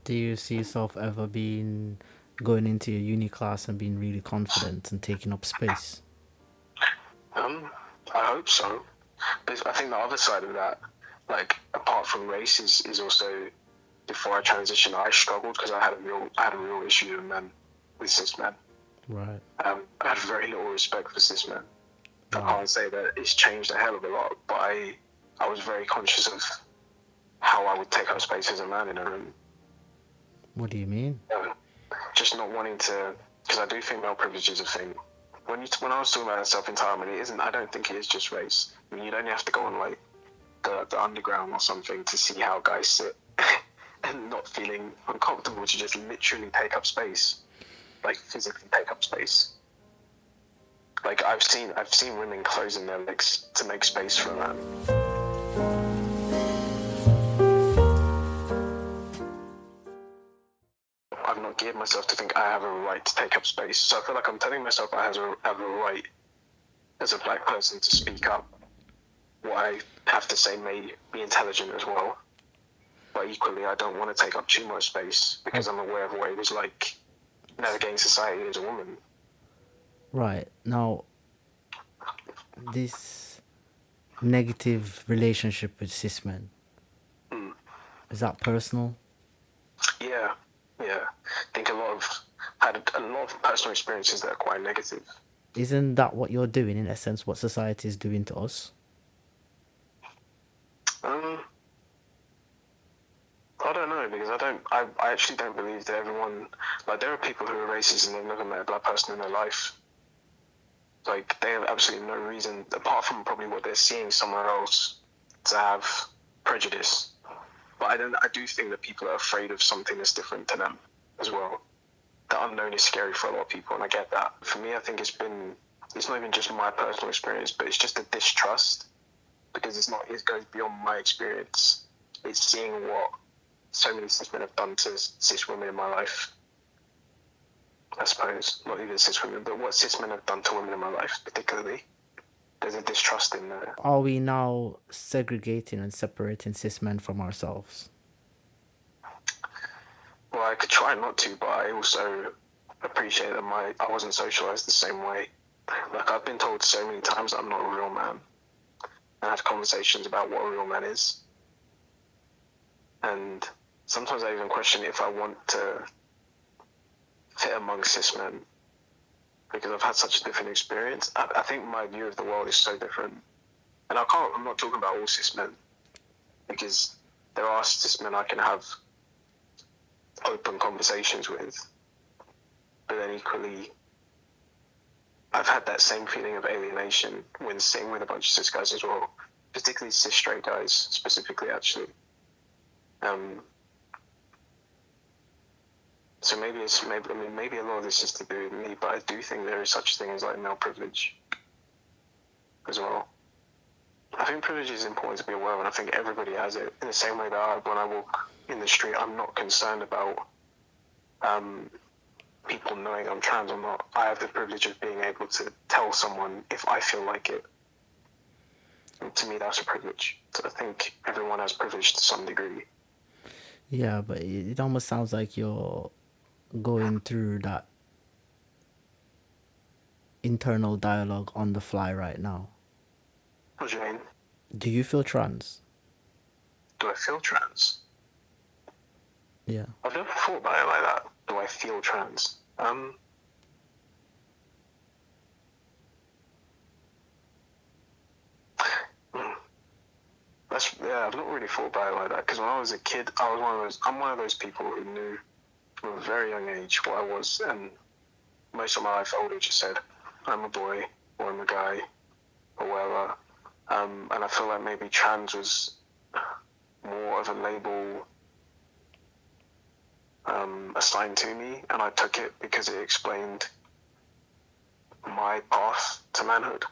Do you see yourself ever being going into your uni class and being really confident and taking up space? Um, I hope so. But I think the other side of that, like apart from race, is also before I transitioned, I struggled because I had a real issue with men, with cis men. Right, I had very little respect for cis men. I right. can't say that it's changed a hell of a lot, but I was very conscious of how I would take up space as a man in a room. What do you mean? Just not wanting to, because I do think male privilege is a thing. When I was talking about self entitlement, it isn't. I don't think it is just race. I mean, you'd only have to go on like the underground or something to see how guys sit and not feeling uncomfortable to just literally take up space, like physically take up space. Like I've seen women closing their legs to make space for a man. I've not geared myself to think I have a right to take up space. So I feel like I'm telling myself I have a right as a black person to speak up. What I have to say may be intelligent as well. But equally, I don't want to take up too much space because I'm aware of what it was like navigating society as a woman. Right. Now, this negative relationship with cis men, is that personal? Yeah, yeah. I think had a lot of personal experiences that are quite negative. Isn't that what you're doing, in essence, what society is doing to us? Um, I don't know because I actually don't believe that everyone, like there are people who are racist and they've never met a black person in their life. Like they have absolutely no reason, apart from probably what they're seeing somewhere else, to have prejudice. But I do think that people are afraid of something that's different to them as well. The unknown is scary for a lot of people, and I get that. For me, I think it's not even just my personal experience, but it's just a distrust because it goes beyond my experience. It's seeing what so many cis men have done to cis women in my life. I suppose not even cis women, but what cis men have done to women in my life, particularly. There's a distrust in there. Are we now segregating and separating cis men from ourselves? Well, I could try not to, but I also appreciate that I wasn't socialized the same way. Like I've been told so many times that I'm not a real man. I had conversations about what a real man is, and sometimes I even question if I want to fit among cis men because I've had such a different experience. I think my view of the world is so different, and I'm not talking about all cis men because there are cis men I can have open conversations with, but then equally I've had that same feeling of alienation when sitting with a bunch of cis guys as well, particularly cis straight guys specifically, actually. So maybe a lot of this is to do with me, but I do think there is such a thing as like male privilege as well. I think privilege is important to be aware of, and I think everybody has it in the same way that when I walk in the street, I'm not concerned about people knowing I'm trans or not. I have the privilege of being able to tell someone if I feel like it. And to me, that's a privilege. So I think everyone has privilege to some degree. Yeah, but it almost sounds like you're going through that internal dialogue on the fly right now. What do you mean? Do you feel trans? Do I feel trans? Yeah. I've never thought about it like that. Do I feel trans? I've not really thought about it like that because when I was a kid, I'm one of those people who knew from a very young age what I was, and most of my life I would have just said, I'm a boy or I'm a guy or whatever. And I feel like maybe trans was more of a label assigned to me, and I took it because it explained my path to manhood.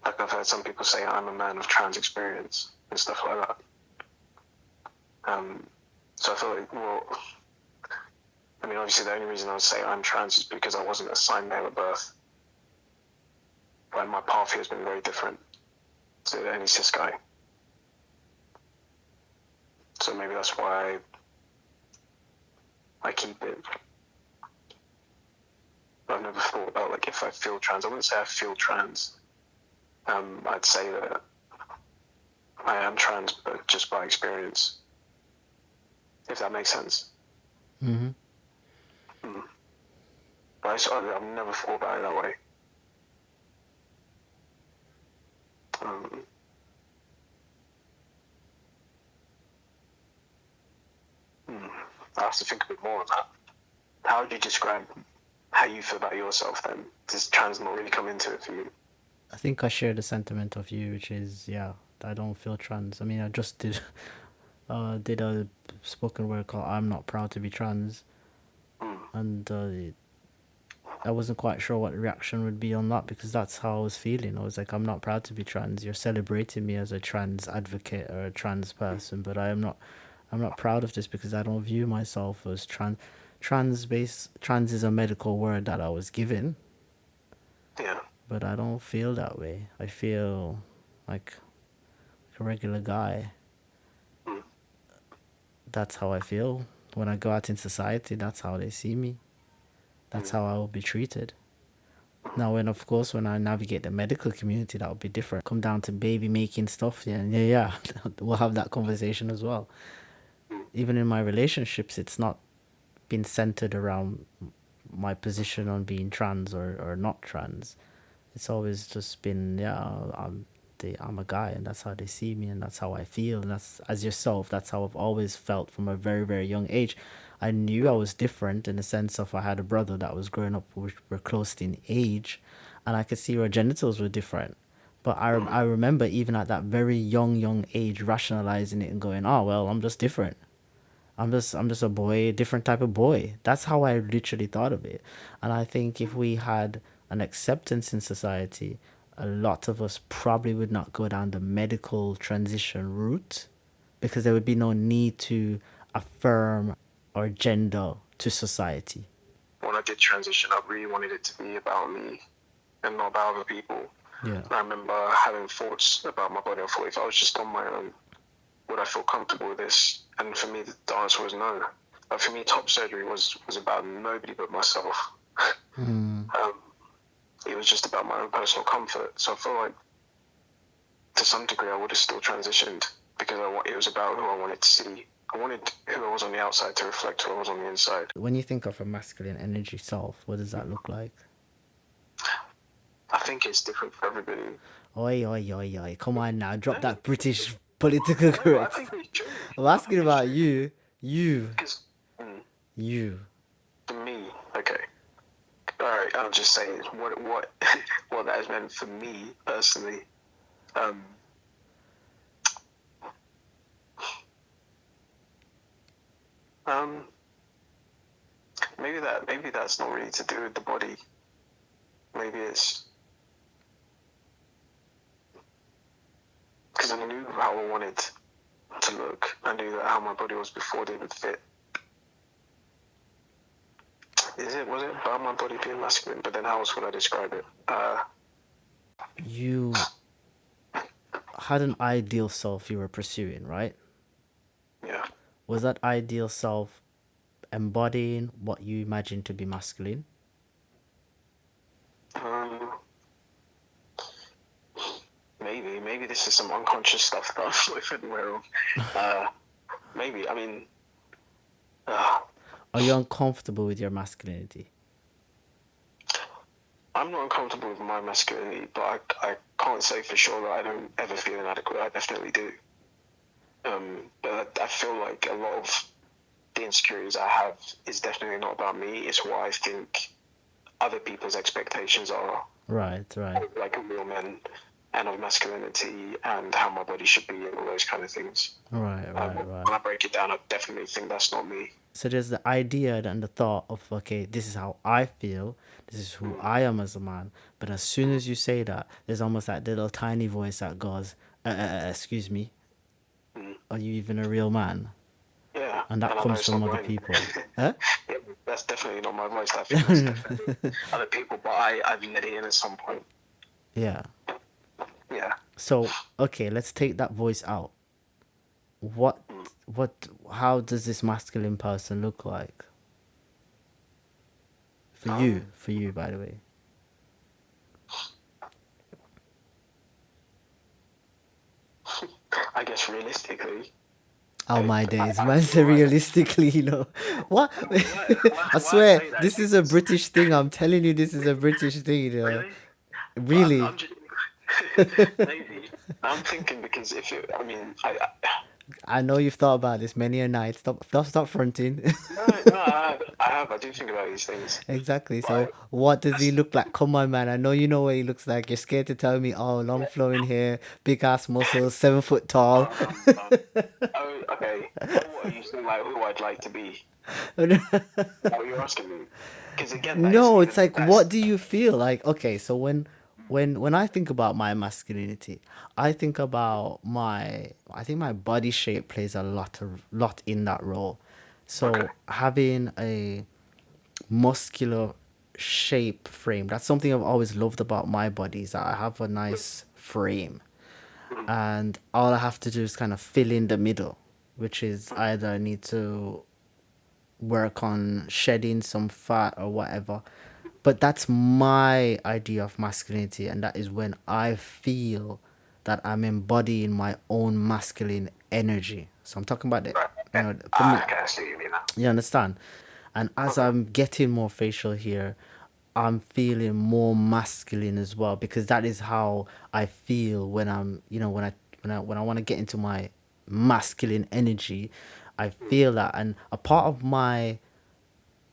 Like I've heard some people say I'm a man of trans experience and stuff like that. So I feel like, well, I mean, obviously the only reason I would say I'm trans is because I wasn't assigned male at birth. Like my path here has been very different to any cis guy. So maybe that's why I keep it. I've never thought about like if I feel trans. I wouldn't say I feel trans. I'd say that I am trans, but just by experience. If that makes sense. Mm-hmm. But I've never thought about it that way. I have to think a bit more on that. How would you describe how you feel about yourself then? Does trans not really come into it for you? I think I share the sentiment of you, which is, yeah, I don't feel trans. I mean, I just did a spoken word called "I'm Not Proud to Be Trans," and I wasn't quite sure what the reaction would be on that because that's how I was feeling. I was like, I'm not proud to be trans. You're celebrating me as a trans advocate or a trans person, but I'm not proud of this because I don't view myself as trans. Trans is a medical word that I was given, Yeah. but I don't feel that way. I feel like a regular guy. That's how I feel. When I go out in society, that's how they see me. That's how I will be treated. Now, of course, when I navigate the medical community, that would be different. Come down to baby making stuff, yeah. We'll have that conversation as well. Even in my relationships, it's not been centered around my position on being trans or not trans. It's always just been, I'm a guy, and that's how they see me, and that's how I feel, and that's, as yourself, that's how I've always felt from a very, very young age. I knew I was different in the sense of I had a brother that was growing up, we were close in age, and I could see our genitals were different. But I remember even at that very young age rationalizing it and going, oh, well, I'm just different. I'm just a boy, a different type of boy. That's how I literally thought of it. And I think if we had an acceptance in society, a lot of us probably would not go down the medical transition route because there would be no need to affirm our gender to society. When I did transition, I really wanted it to be about me and not about other people. Yeah. And I remember having thoughts about my body. I thought if I was just on my own, would I feel comfortable with this? And for me, the answer was no. For me, top surgery was about nobody but myself. It was just about my own personal comfort. So I feel like, to some degree, I would have still transitioned because it was about who I wanted to see. I wanted who I was on the outside to reflect who I was on the inside. When you think of a masculine energy self, what does that look like? I think it's different for everybody. Oi. Come on now, drop that British political No, I correct. think it's true. I'm asking about you. Because, You. to me, okay. All right, I'll just say what what that has meant for me personally. Maybe that's not really to do with the body. Maybe it's because I knew how I wanted to look. I knew that how my body was before they would fit. Was it about my body being masculine? But then how else would I describe it? You had an ideal self you were pursuing, right? Yeah. Was that ideal self embodying what you imagined to be masculine? Maybe this is some unconscious stuff that I'm not even aware of. Maybe. I mean, Are you uncomfortable with your masculinity? I'm not uncomfortable with my masculinity, but I can't say for sure that I don't ever feel inadequate. I definitely do. But I feel like a lot of the insecurities I have is definitely not about me. It's what I think other people's expectations are. Right. Like real men and of masculinity and how my body should be and all those kind of things. Right. When I break it down, I definitely think that's not me. So there's the idea and the thought of, okay, this is how I feel, this is who I am as a man. But as soon as you say that, there's almost that little tiny voice that goes, excuse me, are you even a real man? Yeah. And that comes from other people. Huh? Yeah, that's definitely not my voice. I think that's definitely other people, but I've let it in at some point. Yeah. Yeah. So, okay, let's take that voice out. What how does this masculine person look like for Um, you, by the way? I guess realistically, Oh my I, days, I man. feel So like realistically, what? I why I swear, say that this is is a because British thing. I'm telling you, this is a British thing. really, but I'm Really. just maybe I'm thinking because if it, I mean, I know you've thought about this many a night. Stop fronting. no, I do think about these things, Exactly. but So, what does he that's, look like? Come on, man. I know you know what he looks like. You're scared to tell me. Oh, long flowing hair, big ass muscles, 7 foot tall. oh, okay. Or what are you saying, like who I'd like to be? What you're asking me? Because again, that isn't No, it's even like, that's what do you feel like? Okay, so when I think about my masculinity, I think about I think my body shape plays a lot in that role. okay. So having a muscular shape frame, that's something I've always loved about my body, is that I have a nice frame, Mm, and all I have to do is kind of fill in the middle, which is mm, either I need to work on shedding some fat or whatever. But that's my idea of masculinity, and that is when I feel that I'm embodying my own masculine energy. So I'm talking about right. for me, Okay, I see what you mean now. you understand? And as Okay. I'm getting more facial hair, I'm feeling more masculine as well, because that is how I feel when I'm, when I want to get into my masculine energy. I Mm, feel that, and a part of my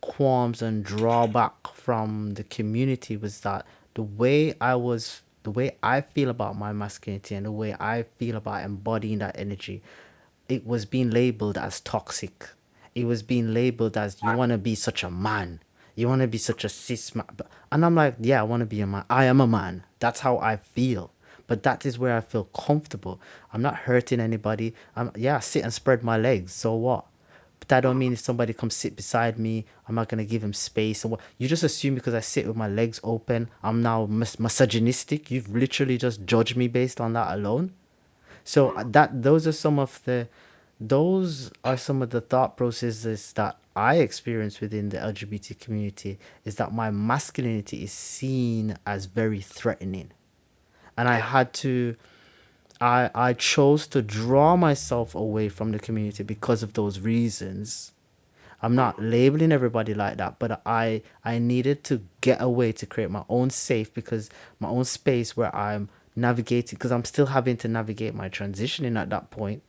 qualms and drawback from the community was that the way I feel about my masculinity and the way I feel about embodying that energy, it was being labeled as toxic. It was being labeled as, you right. want to be such a man, you want to be such a cis man. And I'm like, yeah, I want to be a man. I am a man. That's how I feel. But that is where I feel comfortable. I'm not hurting anybody. I sit and spread my legs. So what? But that don't Mm, mean if somebody comes sit beside me, I'm not gonna give him space. And what, you just assume because I sit with my legs open, I'm now misogynistic. You've literally just judged me based on that alone. So mm, those are some of the thought processes that I experience within the LGBT community. Is that my masculinity is seen as very threatening, and I yeah. had to. I chose to draw myself away from the community because of those reasons. I'm not Mm, labeling everybody like that, but I needed to get away to create my own safe, because my own space where I'm navigating, because I'm still having to navigate my transitioning at that point.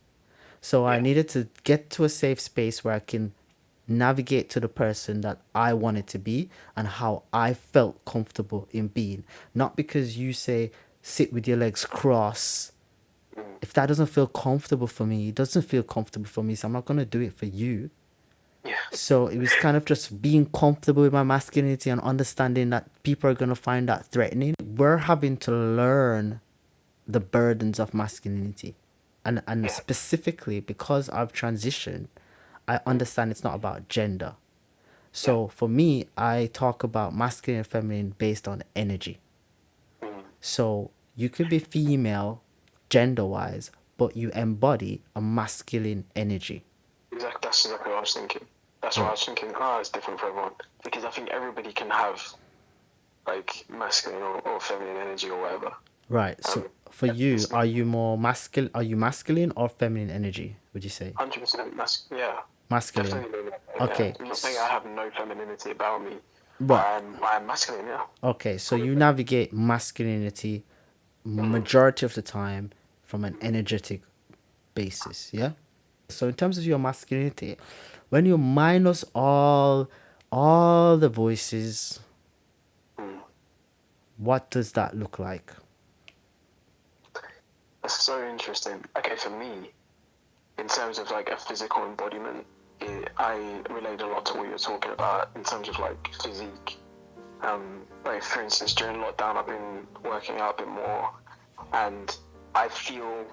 So I yeah. needed to get to a safe space where I can navigate to the person that I wanted to be and how I felt comfortable in being. Not because you say sit with your legs crossed. Mm, If that doesn't feel comfortable for me, it doesn't feel comfortable for me. So I'm not gonna do it for you. yeah. So it was kind of just being comfortable with my masculinity and understanding that people are going to find that threatening. We're having to learn the burdens of masculinity. And Yeah. specifically because I've transitioned, I Mm, understand it's not about gender. yeah. So for me, I talk about masculine and feminine based on energy. Mm, So you could be female gender wise, but you embody a masculine energy. exactly. That's exactly what I was thinking. That's why I Right. was thinking. Oh, it's different for everyone because I think everybody can have like masculine or feminine energy or whatever. Right. Um, So for you, it's are you more masculine? Are you masculine or feminine energy? Would you say 100% yeah, masculine? definitely. Yeah, Okay. I'm not saying I have no femininity about me, but Right. I'm masculine. Yeah. Okay. So you 100%. navigate masculinity Mm, majority of the time from an energetic basis. Yeah. So in terms of your masculinity, when you minus all the voices, mm. what does that look like? That's so interesting. Okay, for me, in terms of like a physical embodiment, I relate a lot to what you're talking about in terms of like physique. Like for instance, during lockdown, I've been working out a bit more, and I feel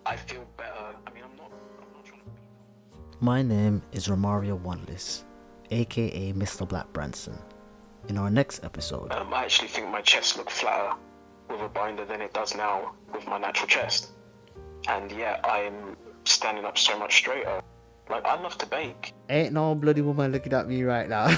I feel better. I mean, I'm not trying to be. My name is Romario Wanless, aka MrBlackBranson. In our next episode, I actually think my chest looked flatter with a binder than it does now with my natural chest. and yet I'm standing up so much straighter. Like, I love to bake. Ain't no bloody woman looking at me right now.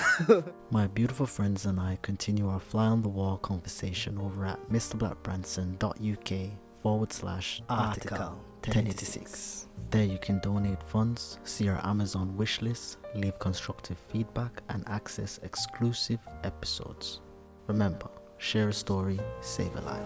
My beautiful friends and I continue our fly on the wall conversation over at MrBlackBranson.uk/article 1086. There you can donate funds, see our Amazon wishlist, leave constructive feedback, and access exclusive episodes. Remember, share a story, save a life.